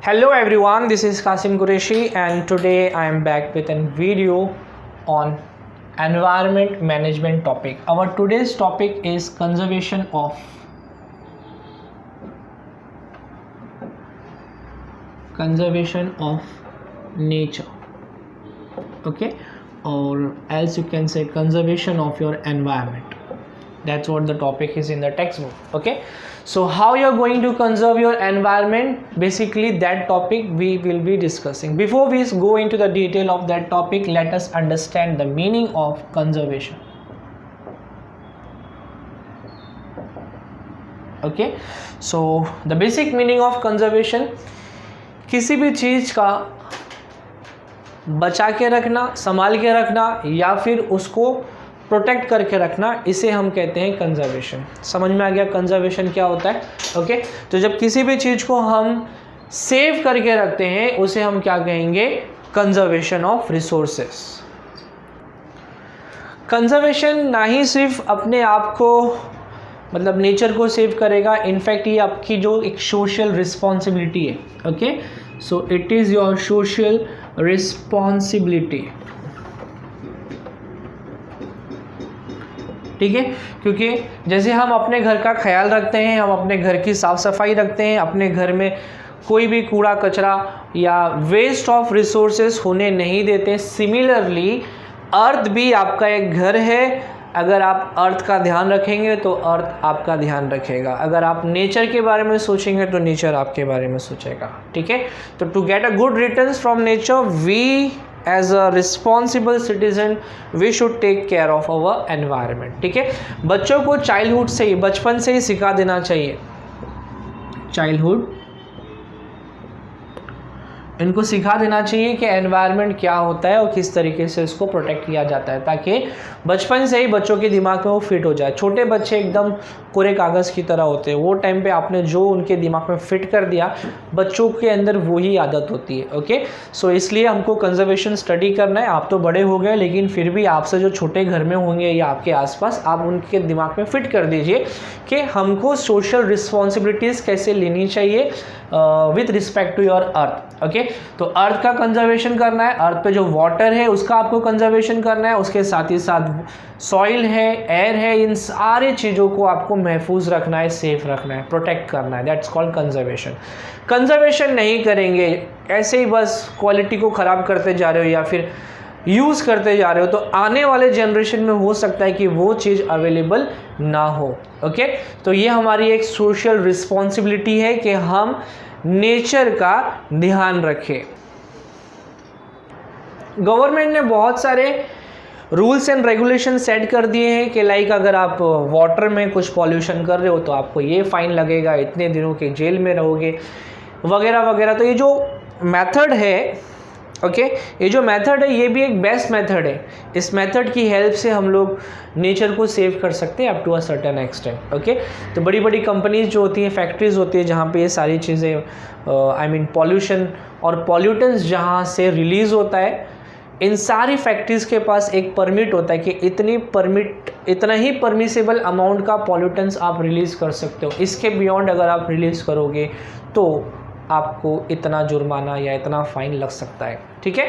Hello everyone, this is Qasim Qureshi and today I am back with a video on environment management topic. Our today's topic is conservation of nature, okay, or else you can say conservation of your environment. That's what the topic is in the textbook. Okay, so how you're going to conserve your environment, basically that topic we will be discussing. Before we go into the detail of that topic, let us understand the meaning of conservation. Okay, so the basic meaning of conservation, किसी भी चीज का बचा के रखना, संभाल के रखना या फिर उसको प्रोटेक्ट करके रखना, इसे हम कहते हैं कंजर्वेशन। समझ में आ गया कंजर्वेशन क्या होता है? ओके, तो जब किसी भी चीज़ को हम सेव करके रखते हैं उसे हम क्या कहेंगे? Conservation of resources. कंजर्वेशन ना ही सिर्फ अपने आप को मतलब नेचर को सेव करेगा, इनफैक्ट ये आपकी जो एक सोशल रिस्पॉन्सिबिलिटी है। Okay, so it is your social responsibility, ठीक है, क्योंकि जैसे हम अपने घर का ख्याल रखते हैं, हम अपने घर की साफ़ सफाई रखते हैं, अपने घर में कोई भी कूड़ा कचरा या वेस्ट ऑफ रिसोर्सेस होने नहीं देते, सिमिलरली अर्थ भी आपका एक घर है। अगर आप अर्थ का ध्यान रखेंगे तो अर्थ आपका ध्यान रखेगा, अगर आप नेचर के बारे में सोचेंगे तो नेचर आपके बारे में सोचेगा, ठीक है। तो to get a good returns from nature, we as a responsible citizen we should take care of our environment, ठीक है। बच्चों को चाइल्डहुड से ही, बचपन से ही सिखा देना चाहिए, चाइल्डहुड इनको सिखा देना चाहिए कि एनवायरनमेंट क्या होता है और किस तरीके से इसको प्रोटेक्ट किया जाता है, ताकि बचपन से ही बच्चों के दिमाग में वो फिट हो जाए। छोटे बच्चे एकदम कोरे कागज़ की तरह होते हैं, वो टाइम पे आपने जो उनके दिमाग में फिट कर दिया, बच्चों के अंदर वही आदत होती है। ओके, सो इसलिए हमको कंजर्वेशन स्टडी करना है। आप तो बड़े हो गए, लेकिन फिर भी आपसे जो छोटे घर में होंगे या आपके आसपास, आप उनके दिमाग में फिट कर दीजिए कि हमको सोशल रिस्पॉन्सिबिलिटीज़ कैसे लेनी चाहिए with respect to your earth. Okay, तो अर्थ का कंजर्वेशन करना है, अर्थ पे जो वाटर है उसका आपको कंजर्वेशन करना है, उसके साथ ही साथ सॉइल है, एयर है, इन सारी चीज़ों को आपको महफूज रखना है, सेफ रखना है, प्रोटेक्ट करना है। That's called conservation. कंजर्वेशन नहीं करेंगे, ऐसे ही बस क्वालिटी को ख़राब करते जा रहे हो या फिर यूज़ करते जा रहे हो, तो आने वाले जनरेशन में हो सकता है कि वो चीज़ अवेलेबल ना हो। ओके, तो ये हमारी एक सोशल रिस्पॉन्सिबिलिटी है कि हम नेचर का ध्यान रखें। गवर्नमेंट ने बहुत सारे रूल्स एंड रेगुलेशन सेट कर दिए हैं कि लाइक अगर आप वाटर में कुछ पॉल्यूशन कर रहे हो तो आपको ये फ़ाइन लगेगा, इतने दिनों के जेल में रहोगे, वगैरह वगैरह। तो ये जो मेथड है, ओके, ये जो मेथड है ये भी एक बेस्ट मेथड है। इस मेथड की हेल्प से हम लोग नेचर को सेव कर सकते हैं up to a certain extent. Okay, तो बड़ी बड़ी कंपनीज जो होती हैं, फैक्ट्रीज होती है जहाँ पे ये सारी चीज़ें आई मीन पॉल्यूशन और पॉल्यूटेंट्स जहाँ से रिलीज़ होता है, इन सारी फैक्ट्रीज़ के पास एक परमिट होता है कि इतना ही परमिसेबल अमाउंट का पॉल्यूटेंट्स आप रिलीज़ कर सकते हो। इसके बियॉन्ड अगर आप रिलीज़ करोगे तो आपको इतना जुर्माना या इतना फ़ाइन लग सकता है, ठीक है।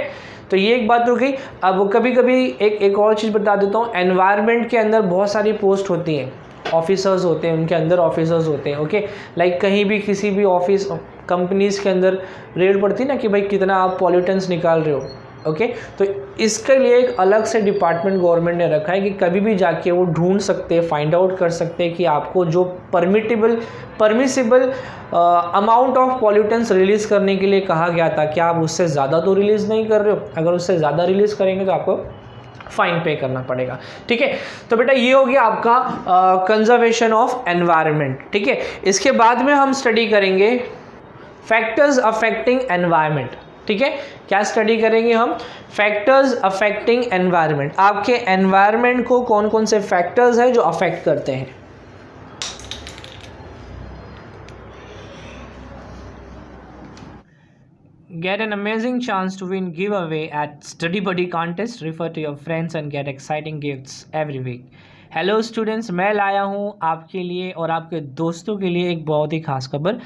तो ये एक बात हो गई। अब कभी कभी एक और चीज़ बता देता हूँ, एनवायरनमेंट के अंदर बहुत सारी पोस्ट होती हैं, ऑफिसर्स होते हैं, उनके अंदर ऑफिसर्स होते हैं। ओके, लाइक कहीं भी किसी भी ऑफिस कंपनीज़ के अंदर रेड पड़ती है ना कि भाई कितना आप पॉल्यूटेंट्स निकाल रहे हो। ओके, तो इसके लिए एक अलग से डिपार्टमेंट गवर्नमेंट ने रखा है कि कभी भी जाके वो ढूंढ सकते हैं, फाइंड आउट कर सकते हैं कि आपको जो permissible amount of pollutants release करने के लिए कहा गया था, क्या आप उससे ज़्यादा तो रिलीज़ नहीं कर रहे हो? अगर उससे ज़्यादा रिलीज़ करेंगे तो आपको फाइन पे करना पड़ेगा, ठीक है। तो बेटा ये हो गया आपका कंजर्वेशन ऑफ एनवायरनमेंट, ठीक है। इसके बाद में हम स्टडी करेंगे फैक्टर्स अफेक्टिंग एनवायरनमेंट, ठीक है। क्या स्टडी करेंगे हम? Factors affecting environment. आपके एनवायरनमेंट को कौन कौन से फैक्टर्स हैं जो अफेक्ट करते हैं। Get an amazing chance to win giveaway at Study Buddy contest. Refer to your friends and get exciting gifts every week. Hello students, मैं लाया हूँ आपके लिए और आपके दोस्तों के लिए एक बहुत ही खास खबर।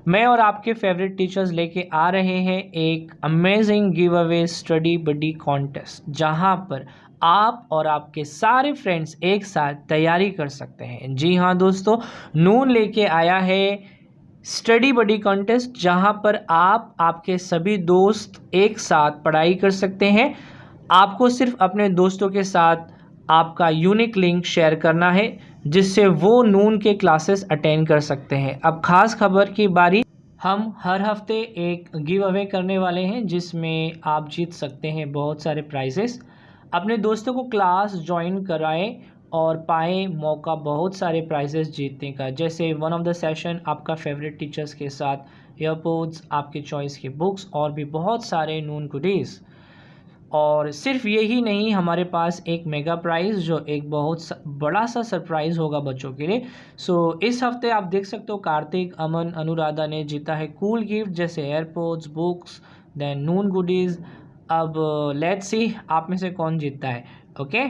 मैं और आपके फेवरेट टीचर्स लेके आ रहे हैं एक अमेजिंग गिव अवे स्टडी बडी कॉन्टेस्ट, जहाँ पर आप और आपके सारे फ्रेंड्स एक साथ तैयारी कर सकते हैं। जी हाँ दोस्तों, नून लेके आया है स्टडी बडी कॉन्टेस्ट, जहाँ पर आप आपके सभी दोस्त एक साथ पढ़ाई कर सकते हैं। आपको सिर्फ अपने दोस्तों के साथ आपका यूनिक लिंक शेयर करना है, जिससे वो नून के क्लासेस अटेंड कर सकते हैं। अब खास खबर की बारी, हम हर हफ्ते एक गिव अवे करने वाले हैं, जिसमें आप जीत सकते हैं बहुत सारे प्राइजेस। अपने दोस्तों को क्लास ज्वाइन कराएं और पाएँ मौका बहुत सारे प्राइजेस जीतने का, जैसे वन ऑफ द सेशन आपका फेवरेट टीचर्स के साथ एयरपोड्स, आपके चॉइस की बुक्स और भी बहुत सारे नून गुडीज़। और सिर्फ यही नहीं, हमारे पास एक मेगा प्राइज़ जो एक बहुत बड़ा सा सरप्राइज़ होगा बच्चों के लिए। सो इस हफ्ते आप देख सकते हो कार्तिक, अमन, अनुराधा ने जीता है कूल गिफ्ट जैसे एयरपोड्स, बुक्स, देन नून गुडीज़। अब लेट्स सी आप में से कौन जीतता है। ओके,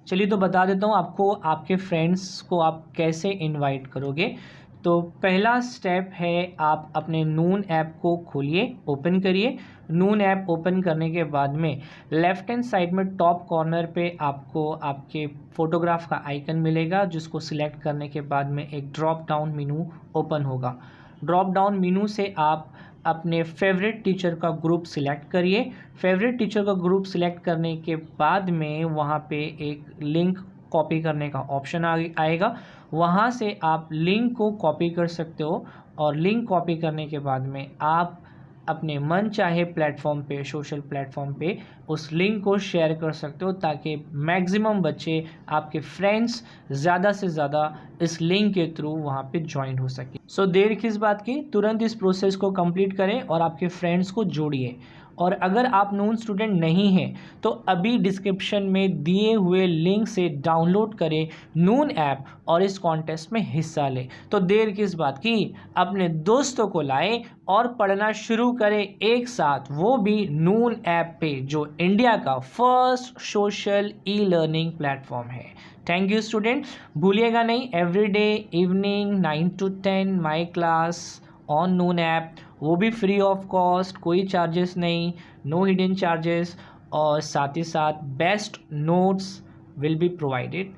चलिए तो बता देता हूँ आपको आपके फ्रेंड्स को आप कैसे इनवाइट करोगे। तो पहला स्टेप है, आप अपने नून ऐप को खोलिए, ओपन करिए। नून ऐप ओपन करने के बाद में लेफ़्ट हैंड साइड में टॉप कॉर्नर पे आपको आपके फ़ोटोग्राफ का आइकन मिलेगा, जिसको सिलेक्ट करने के बाद में एक ड्रॉप डाउन मेनू ओपन होगा। ड्रॉप डाउन मेनू से आप अपने फेवरेट टीचर का ग्रुप सिलेक्ट करिए। फेवरेट टीचर का ग्रुप सिलेक्ट करने के बाद में वहाँ पे एक लिंक कॉपी करने का ऑप्शन आएगा। वहाँ से आप लिंक को कॉपी कर सकते हो और लिंक कॉपी करने के बाद में आप अपने मन चाहे प्लेटफॉर्म पे, सोशल प्लेटफॉर्म पे उस लिंक को शेयर कर सकते हो, ताकि मैक्सिमम बच्चे, आपके फ्रेंड्स ज़्यादा से ज़्यादा इस लिंक के थ्रू वहाँ पे ज्वाइन हो सके। सो देर किस बात की, तुरंत इस प्रोसेस को कंप्लीट करें और आपके फ्रेंड्स को जोड़िए। और अगर आप नून स्टूडेंट नहीं हैं तो अभी डिस्क्रिप्शन में दिए हुए लिंक से डाउनलोड करें नून ऐप और इस कॉन्टेस्ट में हिस्सा लें। तो देर किस बात की, अपने दोस्तों को लाएं और पढ़ना शुरू करें एक साथ, वो भी नून ऐप पे, जो इंडिया का first social e learning platform है। थैंक यू स्टूडेंट, भूलिएगा नहीं, everyday evening 9 to 10 my class on Noon app, वो भी फ्री ऑफ कॉस्ट, कोई चार्जेस नहीं, नो हिडन चार्जेस, और साथ ही साथ best notes will be provided.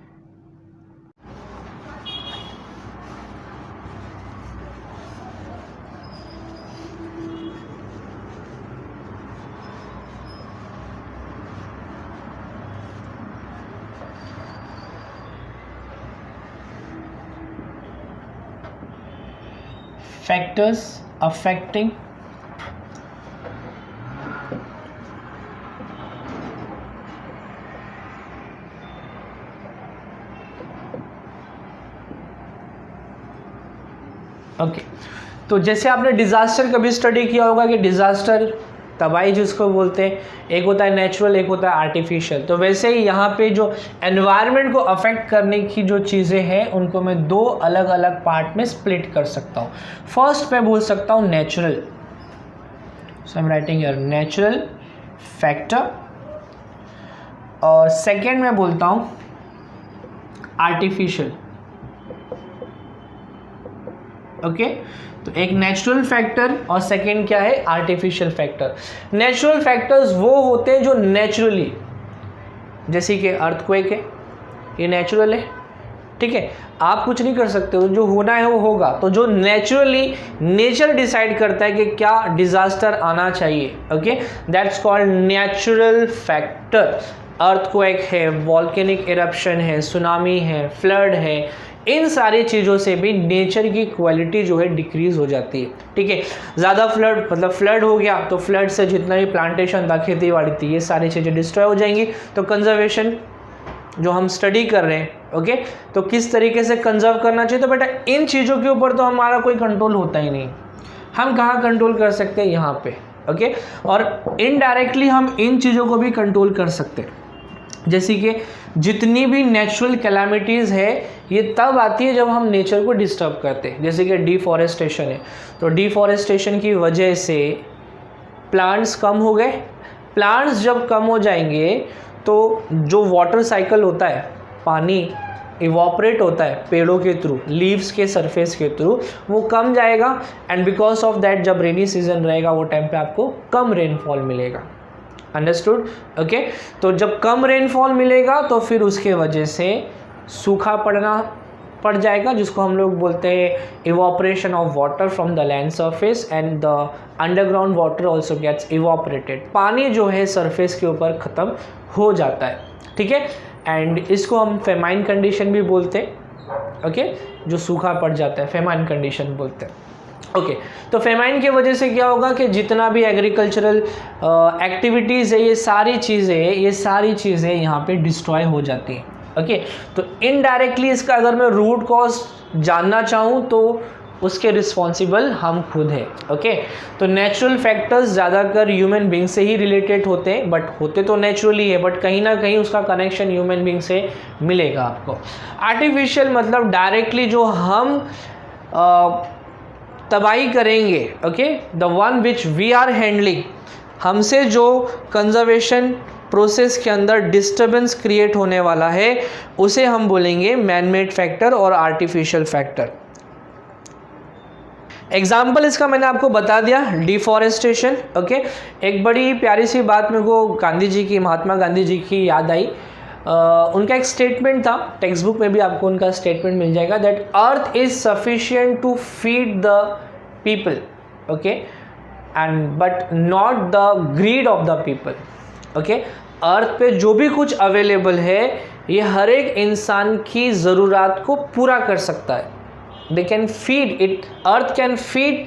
Factors affecting okay तो जैसे आपने डिज़ास्टर कभी स्टडी किया होगा कि डिज़ास्टर, तबाही जिसको बोलते हैं, एक होता है नेचुरल, एक होता है आर्टिफिशियल। तो वैसे ही यहाँ पे जो एनवायरनमेंट को अफेक्ट करने की जो चीज़ें हैं, उनको मैं दो अलग अलग पार्ट में स्प्लिट कर सकता हूँ। फर्स्ट मैं बोल सकता हूँ natural, so I am writing here natural factor, और सेकेंड मैं बोलता हूँ आर्टिफिशियल। ओके तो एक नेचुरल फैक्टर और सेकंड क्या है, आर्टिफिशियल फैक्टर। नेचुरल फैक्टर्स वो होते हैं जो नेचुरली, जैसे कि अर्थक्वेक है, ये नेचुरल है, ठीक है, आप कुछ नहीं कर सकते हो, जो होना है वो होगा। तो जो नेचुरली नेचर डिसाइड करता है कि क्या डिजास्टर आना चाहिए, okay, that's called natural factor. Earthquake है, वॉल्केनिक इरप्शन है, सुनामी है, फ्लड है, इन सारी चीज़ों से भी नेचर की क्वालिटी जो है डिक्रीज हो जाती है, ठीक है। ज़्यादा फ्लड, मतलब फ्लड हो गया तो फ्लड से जितना भी प्लांटेशन था, खेती बाड़ी थी, ये सारी चीज़ें डिस्ट्रॉय हो जाएंगी। तो कंजर्वेशन जो हम स्टडी कर रहे हैं, ओके, तो किस तरीके से कंजर्व करना चाहिए, तो बेटा इन चीज़ों के ऊपर तो हमारा कोई कंट्रोल होता ही नहीं। हम कहाँ कंट्रोल कर सकते हैं, यहाँ पे, ओके, और इनडायरेक्टली हम इन चीज़ों को भी कंट्रोल कर सकते हैं। जैसे कि जितनी भी नेचुरल कैलामिटीज़ है, ये तब आती है जब हम नेचर को डिस्टर्ब करते हैं। जैसे कि डिफॉरेस्टेशन है, तो डिफॉरेस्टेशन की वजह से प्लांट्स कम हो गए। प्लांट्स जब कम हो जाएंगे तो जो वाटर साइकिल होता है, पानी इवॉपरेट होता है पेड़ों के थ्रू, लीव्स के सरफेस के थ्रू, वो कम जाएगा एंड बिकॉज ऑफ दैट जब रेनी सीजन रहेगा वो टाइम पे आपको कम रेनफॉल मिलेगा। अंडरस्टूड? ओके, तो जब कम रेनफॉल मिलेगा तो फिर उसके वजह से सूखा पड़ जाएगा, जिसको हम लोग बोलते हैं evaporation of water from the land surface and the underground water also gets evaporated. पानी जो है सरफेस के ऊपर ख़त्म हो जाता है, ठीक है, एंड इसको हम फेमाइन कंडीशन भी बोलते हैं। ओके, जो सूखा पड़ जाता है फेमाइन कंडीशन बोलते हैं। ओके, तो फेमाइन की वजह से क्या होगा कि जितना भी एग्रीकल्चरल एक्टिविटीज़ है, ये सारी चीज़ें यहाँ पे डिस्ट्रॉय हो जाती हैं। ओके, तो इनडायरेक्टली इसका अगर मैं रूट कॉज जानना चाहूँ तो उसके रिस्पॉन्सिबल हम खुद हैं। ओके, तो नेचुरल फैक्टर्स ज़्यादातर ह्यूमन बींग से ही रिलेटेड होते हैं, बट होते तो नेचुरली है, बट कहीं ना कहीं उसका कनेक्शन ह्यूमन बींग से मिलेगा आपको। आर्टिफिशियल मतलब डायरेक्टली जो हम तबाही करेंगे, okay, the one which we are handling, हमसे जो कंजर्वेशन प्रोसेस के अंदर डिस्टर्बेंस क्रिएट होने वाला है उसे हम बोलेंगे मैन मेड फैक्टर और आर्टिफिशियल फैक्टर। एग्जाम्पल इसका मैंने आपको बता दिया, डिफॉरेस्टेशन। ओके, एक बड़ी प्यारी सी बात मेरे को महात्मा गांधी जी की याद आई। उनका एक स्टेटमेंट था, टेक्स्ट बुक में भी आपको उनका स्टेटमेंट मिल जाएगा, that earth is sufficient to feed the people, okay, and but not the greed of the people. Okay, earth पे जो भी कुछ अवेलेबल है ये हर एक इंसान की ज़रूरत को पूरा कर सकता है। They can feed it, earth can feed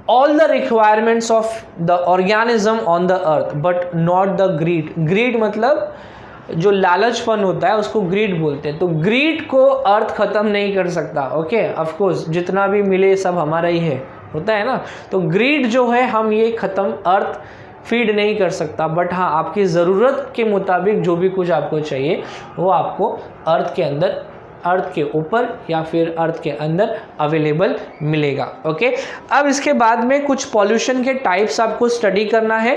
all the requirements of the organism on the earth but not the greed मतलब जो लालचपन होता है उसको ग्रीड बोलते हैं। तो ग्रीड को अर्थ ख़त्म नहीं कर सकता। ओके, ऑफ कोर्स जितना भी मिले सब हमारा ही है, होता है ना, तो ग्रीड जो है हम ये ख़त्म अर्थ फीड नहीं कर सकता, बट हाँ आपकी ज़रूरत के मुताबिक जो भी कुछ आपको चाहिए वो आपको अर्थ के अंदर, अर्थ के ऊपर या फिर अर्थ के अंदर अवेलेबल मिलेगा। ओके, अब इसके बाद में कुछ पॉल्यूशन के टाइप्स आपको स्टडी करना है।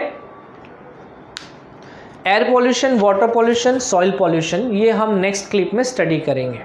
Air pollution, water pollution, soil pollution, ये हम नेक्स्ट क्लिप में स्टडी करेंगे।